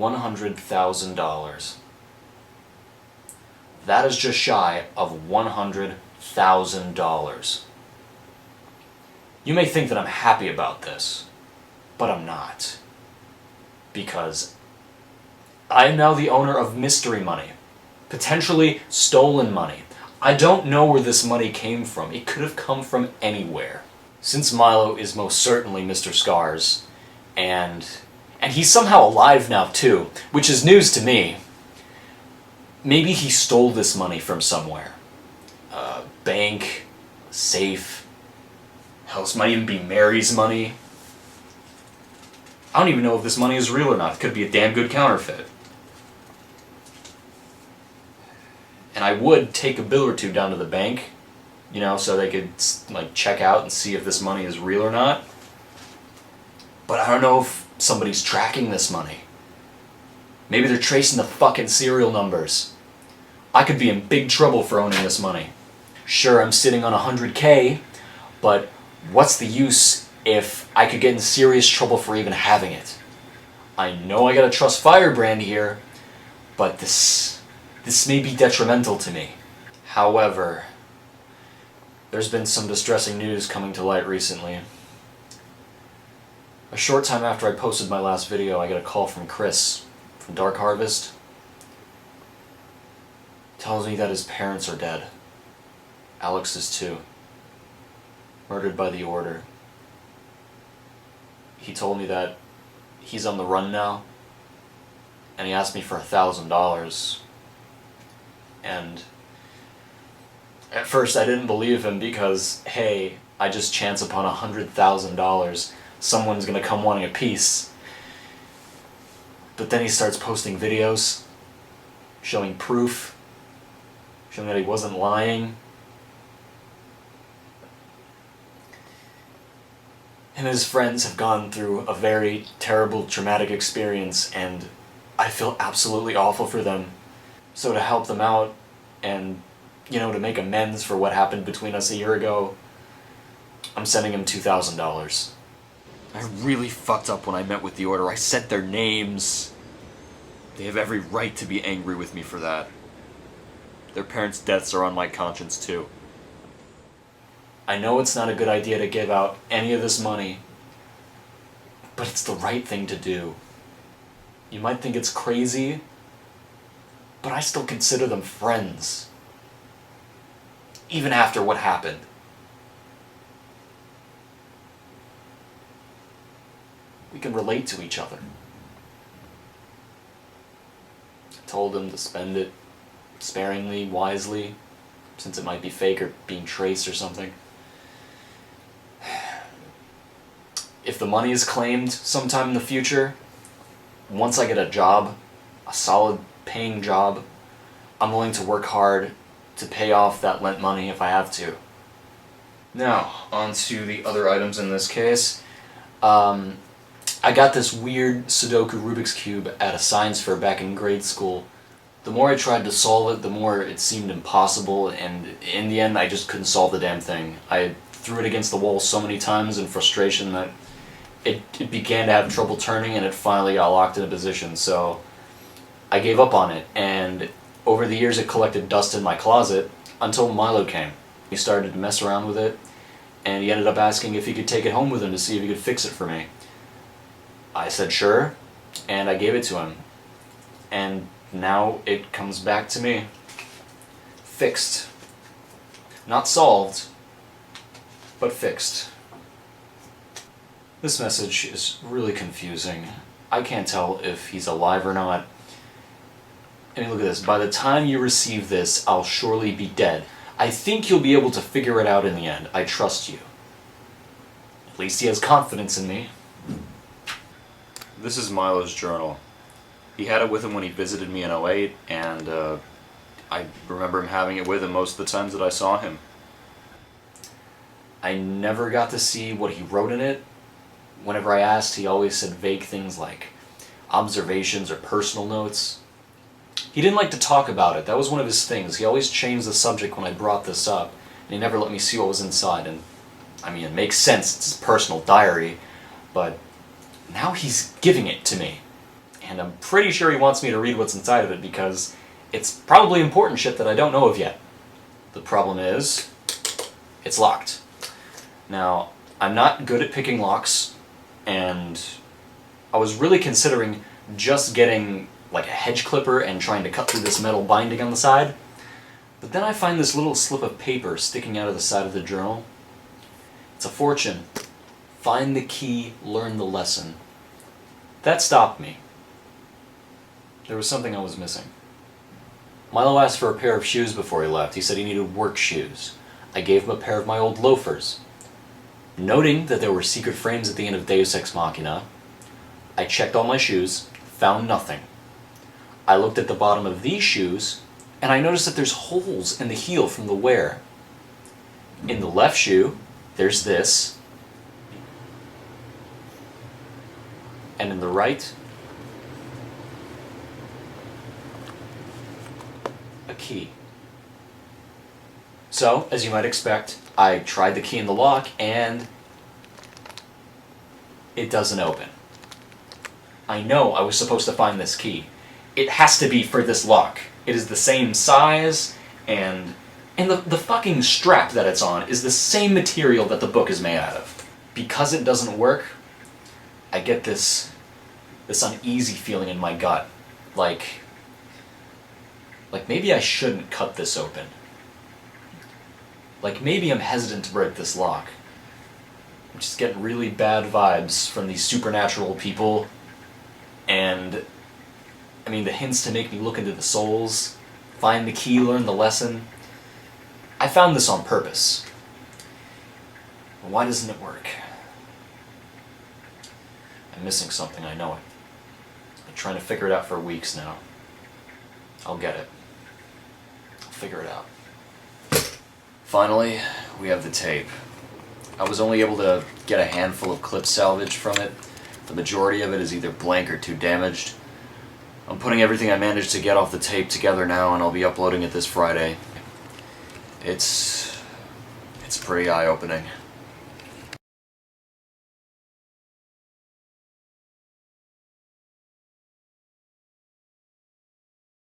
$100,000. That is just shy of $100,000. You may think that I'm happy about this, but I'm not. Because I am now the owner of mystery money. Potentially stolen money. I don't know where this money came from. It could have come from anywhere. Since Milo is most certainly Mr. Scars, and he's somehow alive now too, which is news to me. Maybe he stole this money from somewhere. A bank, a safe. Hell, this might even be Mary's money. I don't even know if this money is real or not. It could be a damn good counterfeit. And I would take a bill or two down to the bank, you know, so they could like check out and see if this money is real or not. But I don't know if somebody's tracking this money. Maybe they're tracing the fucking serial numbers. I could be in big trouble for owning this money. Sure, I'm sitting on $100K, but what's the use if I could get in serious trouble for even having it? I know I gotta trust Firebrand here, but this may be detrimental to me. However, there's been some distressing news coming to light recently. A short time after I posted my last video, I got a call from Chris, from Dark Harvest. Tells me that his parents are dead. Alex is too. Murdered by the Order. He told me that he's on the run now, and he asked me for $1,000. And at first I didn't believe him because, hey, I just chance upon $100,000. Someone's gonna come wanting a piece. But then he starts posting videos, showing proof, showing that he wasn't lying. Him and his friends have gone through a very terrible, traumatic experience, and I feel absolutely awful for them. So to help them out, and, you know, to make amends for what happened between us a year ago, I'm sending him $2,000. I really fucked up when I met with the Order. I said their names. They have every right to be angry with me for that. Their parents' deaths are on my conscience too. I know it's not a good idea to give out any of this money, but it's the right thing to do. You might think it's crazy, but I still consider them friends. Even after what happened. We can relate to each other. I told him to spend it sparingly, wisely, since it might be fake or being traced or something. If the money is claimed sometime in the future, once I get a job, a solid paying job, I'm willing to work hard to pay off that lent money if I have to. Now, on to the other items in this case. I got this weird Sudoku Rubik's Cube at a science fair back in grade school. The more I tried to solve it, the more it seemed impossible, and in the end I just couldn't solve the damn thing. I threw it against the wall so many times in frustration that it began to have trouble turning, and it finally got locked in a position, so I gave up on it, and over the years it collected dust in my closet until Milo came. He started to mess around with it, and he ended up asking if he could take it home with him to see if he could fix it for me. I said sure, and I gave it to him. And now it comes back to me. Fixed. Not solved, but fixed. This message is really confusing. I can't tell if he's alive or not. I mean, look at this. By the time you receive this, I'll surely be dead. I think you'll be able to figure it out in the end. I trust you. At least he has confidence in me. This is Milo's journal. He had it with him when he visited me in '08, and I remember him having it with him most of the times that I saw him. I never got to see what he wrote in it. Whenever I asked, he always said vague things like observations or personal notes. He didn't like to talk about it. That was one of his things. He always changed the subject when I brought this up, and he never let me see what was inside. And I mean, it makes sense, it's his personal diary, but now he's giving it to me. and I'm pretty sure he wants me to read what's inside of it because it's probably important shit that I don't know of yet. The problem is, it's locked. Now, I'm not good at picking locks, and I was really considering just getting like a hedge clipper and trying to cut through this metal binding on the side, but then I find this little slip of paper sticking out of the side of the journal. It's a fortune. Find the key, learn the lesson. That stopped me. There was something I was missing. Milo asked for a pair of shoes before he left. He said he needed work shoes. I gave him a pair of my old loafers. Noting that there were secret frames at the end of Deus Ex Machina, I checked all my shoes, found nothing. I looked at the bottom of these shoes, and I noticed that there's holes in the heel from the wear. In the left shoe, there's this, and in the right, a key. So, as you might expect, I tried the key in the lock, and it doesn't open. I know I was supposed to find this key. It has to be for this lock. It is the same size, and the fucking strap that it's on is the same material that the book is made out of. Because it doesn't work, I get this uneasy feeling in my gut. Like maybe I shouldn't cut this open. Like maybe I'm hesitant to break this lock. I'm just getting really bad vibes from these supernatural people, and I mean the hints to make me look into the souls, find the key, learn the lesson. I found this on purpose. Why doesn't it work? I'm missing something, I know it. I've been trying to figure it out for weeks now. I'll get it. I'll figure it out. Finally, we have the tape. I was only able to get a handful of clip salvage from it. The majority of it is either blank or too damaged. I'm putting everything I managed to get off the tape together now, and I'll be uploading it this Friday. It's pretty eye-opening.